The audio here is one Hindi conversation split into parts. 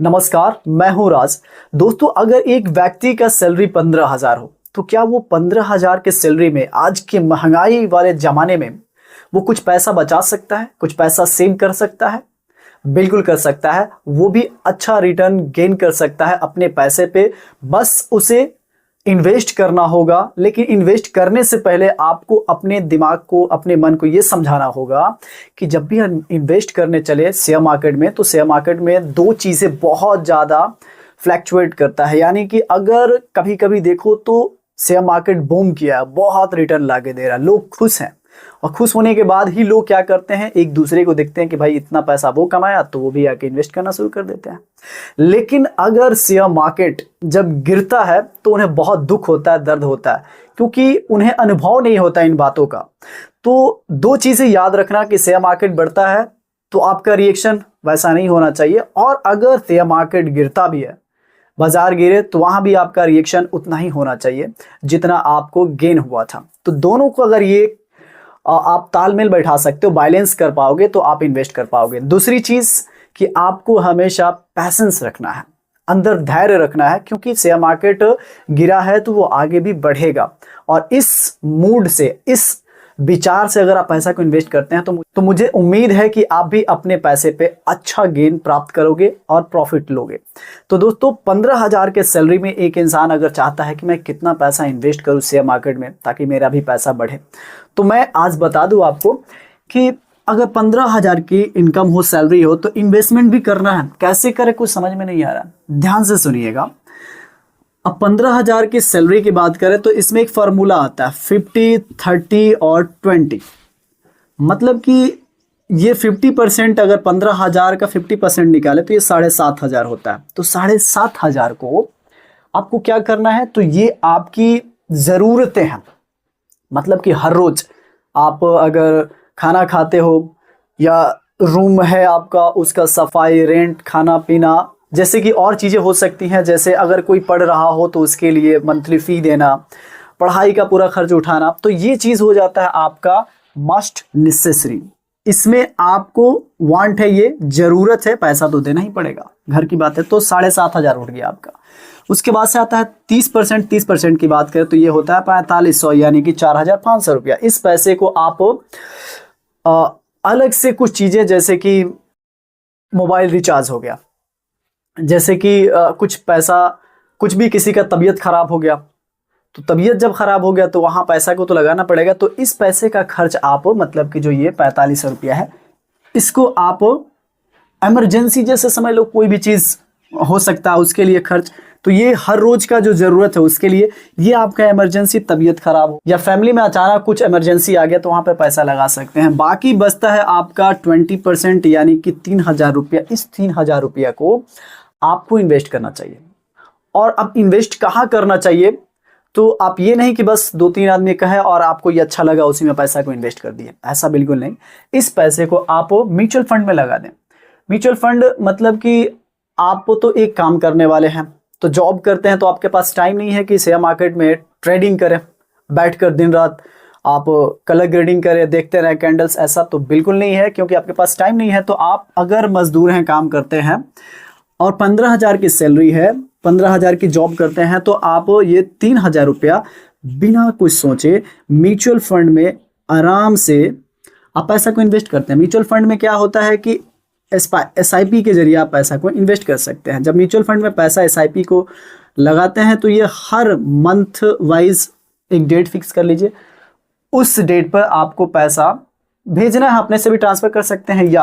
नमस्कार, मैं हूं राज। दोस्तों, अगर एक व्यक्ति का सैलरी 15,000 हो तो क्या वो 15,000 के सैलरी में आज के महंगाई वाले जमाने में वो कुछ पैसा बचा सकता है, कुछ पैसा सेव कर सकता है? बिल्कुल कर सकता है। वो भी अच्छा रिटर्न गेन कर सकता है अपने पैसे पे। बस उसे इन्वेस्ट करना होगा, लेकिन इन्वेस्ट करने से पहले आपको अपने दिमाग को, अपने मन को यह समझाना होगा कि जब भी हम इन्वेस्ट करने चले शेयर मार्केट में, तो शेयर मार्केट में दो चीज़ें बहुत ज़्यादा फ्लैक्चुएट करता है। यानी कि अगर कभी कभी देखो तो शेयर मार्केट बूम किया, बहुत रिटर्न लाके दे रहा, लोग खुश हैं, और खुश होने के बाद ही लोग क्या करते हैं, एक दूसरे को देखते हैं कि भाई इतना पैसा वो कमाया तो वो भी आके इन्वेस्ट करना शुरू कर देते हैं। लेकिन अगर शेयर मार्केट जब गिरता है तो उन्हें बहुत दुख होता है, दर्द होता है, क्योंकि उन्हें अनुभव नहीं होता इन बातों का। तो दो चीजें याद रखना कि शेयर मार्केट बढ़ता है तो आपका रिएक्शन वैसा नहीं होना चाहिए, और अगर शेयर मार्केट गिरता भी है, बाजार गिरे, तो वहां भी आपका रिएक्शन उतना ही होना चाहिए जितना आपको गेन हुआ था। तो दोनों को अगर ये आप तालमेल बैठा सकते हो, बैलेंस कर पाओगे, तो आप इन्वेस्ट कर पाओगे। दूसरी चीज कि आपको हमेशा पैसेंस रखना है, अंदर धैर्य रखना है, क्योंकि शेयर मार्केट गिरा है तो वो आगे भी बढ़ेगा। और इस मूड से, इस विचार से अगर आप पैसा को इन्वेस्ट करते हैं तो मुझे उम्मीद है कि आप भी अपने पैसे पे अच्छा गेन प्राप्त करोगे और प्रॉफिट लोगे। तो दोस्तों, 15,000 के सैलरी में एक इंसान अगर चाहता है कि मैं कितना पैसा इन्वेस्ट करूं शेयर मार्केट में ताकि मेरा भी पैसा बढ़े, तो मैं आज बता दूं आपको कि अगर 15,000 की इनकम हो, सैलरी हो, तो इन्वेस्टमेंट भी करना है। कैसे करें कुछ समझ में नहीं आ रहा, ध्यान से सुनिएगा। अब 15,000 की सैलरी की बात करें तो इसमें एक फॉर्मूला आता है 50, 30 और 20। मतलब कि ये 50%, अगर 15,000 का 50% निकाले तो ये 7,500 होता है। तो 7,500 को आपको क्या करना है, तो ये आपकी जरूरतें हैं। मतलब कि हर रोज आप अगर खाना खाते हो या रूम है आपका, उसका सफाई, रेंट, खाना पीना, जैसे कि और चीज़ें हो सकती हैं। जैसे अगर कोई पढ़ रहा हो तो उसके लिए मंथली फ़ी देना, पढ़ाई का पूरा खर्च उठाना, तो ये चीज़ हो जाता है आपका मस्ट नेसेसरी। इसमें आपको वांट है, ये ज़रूरत है, पैसा तो देना ही पड़ेगा, घर की बात है। तो 7,500 उठ गया आपका। उसके बाद से आता है 30%। 30% की बात करें तो ये होता है 4,500, यानी कि 4,500 रुपया। इस पैसे को आप अलग से कुछ चीज़ें, जैसे कि मोबाइल रिचार्ज हो गया, जैसे कि कुछ पैसा, कुछ भी, किसी का तबीयत खराब हो गया, तो तबीयत जब खराब हो गया तो वहां पैसा को तो लगाना पड़ेगा। तो इस पैसे का खर्च आप, मतलब कि जो ये 4,500 रुपया है, इसको आप इमरजेंसी जैसे समझ लो, कोई भी चीज हो सकता है उसके लिए खर्च। तो ये हर रोज का जो जरूरत है उसके लिए, ये आपका इमरजेंसी, तबीयत खराब हो या फैमिली में अचानक कुछ इमरजेंसी आ गया तो वहां पे पैसा लगा सकते हैं। बाकी बचता है आपका 20%, यानी कि 3,000 रुपया। इस 3,000 रुपया को आपको इन्वेस्ट करना चाहिए। और अब इन्वेस्ट कहाँ करना चाहिए, तो आप ये नहीं कि बस 2-3 आदमी कहे और आपको ये अच्छा लगा उसी में पैसा को इन्वेस्ट कर दिए, ऐसा बिल्कुल नहीं। इस पैसे को आप म्यूचुअल फंड में लगा दें। म्यूचुअल फंड मतलब कि आप तो एक काम करने वाले हैं, तो जॉब करते हैं, तो आपके पास टाइम नहीं है कि शेयर मार्केट में ट्रेडिंग करें, बैठकर दिन रात आप कलर ग्रेडिंग करें, देखते रहे कैंडल्स, ऐसा तो बिल्कुल नहीं है, क्योंकि आपके पास टाइम नहीं है। तो आप अगर मजदूर हैं, काम करते हैं और 15,000 की सैलरी है, 15,000 की जॉब करते हैं, तो आप ये 3,000 रुपया बिना कुछ सोचे म्यूचुअल फंड में आराम से आप पैसा को इन्वेस्ट करते हैं। म्यूचुअल फंड में क्या होता है कि SIP के जरिए आप पैसा को इन्वेस्ट कर सकते हैं। जब म्यूचुअल फंड में पैसा SIP को लगाते हैं तो ये हर मंथ वाइज एक डेट फिक्स कर लीजिए, उस डेट पर आपको पैसा भेजना है। अपने से भी ट्रांसफर कर सकते हैं, या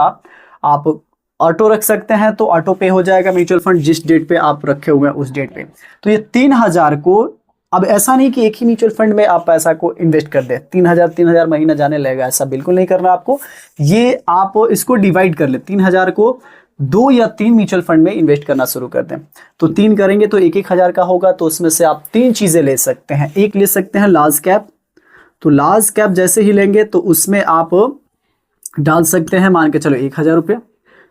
आप ऑटो रख सकते हैं, तो ऑटो पे हो जाएगा म्यूचुअल फंड जिस डेट पे आप रखे हुए हैं उस डेट पे। तो ये 3,000 को, अब ऐसा नहीं कि एक ही म्यूचुअल फंड में आप पैसा को इन्वेस्ट कर दें, 3,000 महीना जाने लगेगा, ऐसा बिल्कुल नहीं करना आपको। ये आप इसको डिवाइड कर ले, 3,000 को 2 या 3 म्यूचुअल फंड में इन्वेस्ट करना शुरू कर दें। तो 3 करेंगे तो 1,000 का होगा। तो उसमें से आप 3 चीजें ले सकते हैं। एक ले सकते हैं लार्ज कैप, तो लार्ज कैप जैसे ही लेंगे तो उसमें आप डाल सकते हैं, मान के चलो 1,000 रुपया,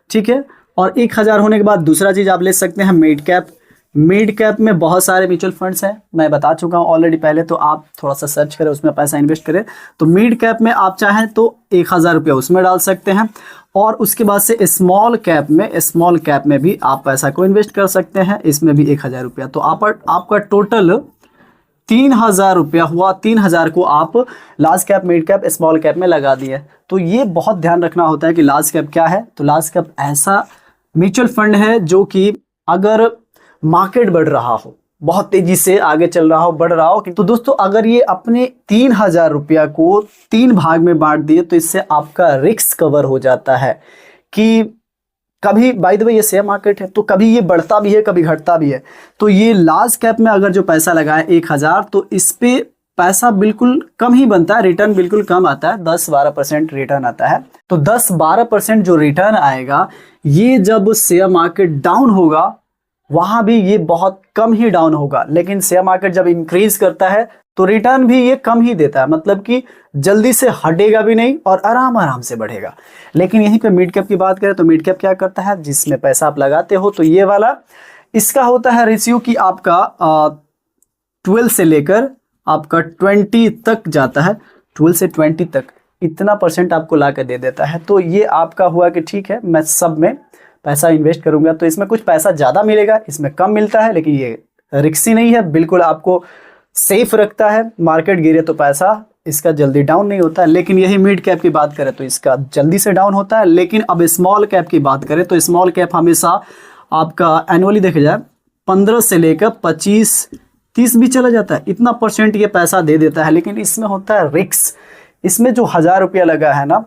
ठीक है। और 1,000 होने के बाद दूसरा चीज आप ले सकते हैं मिड कैप, मिड कैप में बहुत सारे म्यूचुअल फंड्स हैं, मैं बता चुका हूं ऑलरेडी पहले, तो आप थोड़ा सा सर्च करें, उसमें पैसा इन्वेस्ट करें। तो मिड कैप में आप चाहें तो 1000 रुपया उसमें डाल सकते हैं, और उसके बाद से स्मॉल कैप में भी आप पैसा को इन्वेस्ट कर सकते हैं, इसमें भी 1000 रुपया। तो आपका टोटल 3000 रुपया हुआ। 3000 को आप large cap, mid cap, small cap में लगा दिए। तो ये बहुत ध्यान रखना होता है कि लार्ज कैप क्या है। तो लार्ज कैप ऐसा म्यूचुअल फंड है जो कि अगर मार्केट बढ़ रहा हो, बहुत तेजी से आगे चल रहा हो, बढ़ रहा हो, तो दोस्तों अगर ये अपने 3000 रुपया को 3 भाग में बांट दिए तो इससे आपका रिस्क कवर हो जाता है कि कभी, बाय द वे ये शेयर मार्केट है तो कभी ये बढ़ता भी है, कभी घटता भी है। तो ये लार्ज कैप में अगर जो पैसा लगाए 1000, तो इस पे पैसा बिल्कुल कम ही बनता है, रिटर्न बिल्कुल कम आता है, 10-12% रिटर्न आता है। तो 10-12% जो रिटर्न आएगा, ये जब शेयर मार्केट डाउन होगा वहां भी ये बहुत कम ही डाउन होगा, लेकिन शेयर मार्केट जब इंक्रीज करता है तो रिटर्न भी ये कम ही देता है, मतलब कि जल्दी से हटेगा भी नहीं और आराम से बढ़ेगा। लेकिन यहीं पे मिड कैप की बात करें तो मिड कैप क्या करता है, जिसमें पैसा आप लगाते हो, तो ये वाला इसका होता है रेशियो कि आपका 12 से लेकर आपका 20 तक जाता है, 12 से 20 तक इतना % आपको ला कर दे देता है। तो ये आपका हुआ कि ठीक है, मैं सब में पैसा इन्वेस्ट करूंगा तो इसमें कुछ पैसा ज़्यादा मिलेगा, इसमें कम मिलता है, लेकिन ये रिस्की नहीं है, बिल्कुल आपको सेफ रखता है। मार्केट गिरे तो पैसा इसका जल्दी डाउन नहीं होता है। लेकिन यही मिड कैप की बात करें तो इसका जल्दी से डाउन होता है। लेकिन अब स्मॉल कैप की बात करें तो स्मॉल कैप हमेशा आपका एनुअली देखा जाए 15 से लेकर 25-30 भी चला जाता है, इतना % ये पैसा दे देता है। लेकिन इसमें होता है रिस्क। इसमें जो 1000 रुपया लगा है ना,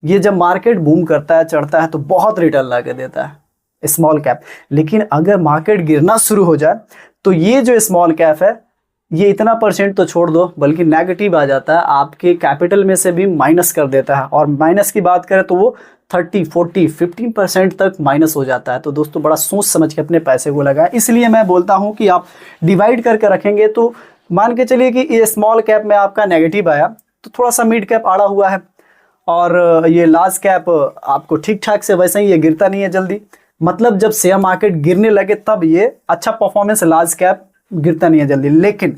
ये जब मार्केट बूम करता है, चढ़ता है, तो बहुत रिटर्न ला के देता है स्मॉल कैप। लेकिन अगर मार्केट गिरना शुरू हो जाए तो ये जो स्मॉल कैप है, ये इतना % तो छोड़ दो, बल्कि नेगेटिव आ जाता है, आपके कैपिटल में से भी माइनस कर देता है। और माइनस की बात करें तो वो 30, 40, 15% तक माइनस हो जाता है। तो दोस्तों बड़ा सोच समझ के अपने पैसे को लगाएं। इसलिए मैं बोलता हूं कि आप डिवाइड करके रखेंगे तो मान के चलिए कि ये स्मॉल कैप में आपका नेगेटिव आया तो थोड़ा सा मिड कैप आड़ा हुआ है, और ये लार्ज कैप आपको ठीक ठाक से, वैसे ही ये गिरता नहीं है जल्दी। मतलब जब शेयर मार्केट गिरने लगे तब ये अच्छा परफॉर्मेंस, लार्ज कैप गिरता नहीं है जल्दी। लेकिन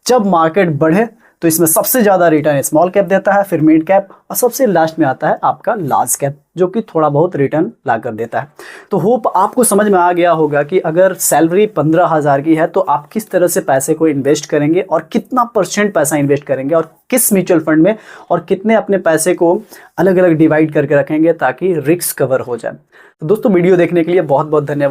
जब मार्केट बढ़े तो इसमें सबसे ज्यादा रिटर्न स्मॉल कैप देता है, फिर मिड कैप, और सबसे लास्ट में आता है आपका लार्ज कैप, जो कि थोड़ा बहुत रिटर्न ला कर देता है। तो होप आपको समझ में आ गया होगा कि अगर सैलरी 15,000 की है तो आप किस तरह से पैसे को इन्वेस्ट करेंगे और कितना % पैसा इन्वेस्ट करेंगे और किस म्यूचुअल फंड में, और कितने अपने पैसे को अलग अलग डिवाइड करके रखेंगे ताकि रिस्क कवर हो जाए। तो दोस्तों वीडियो देखने के लिए बहुत बहुत धन्यवाद।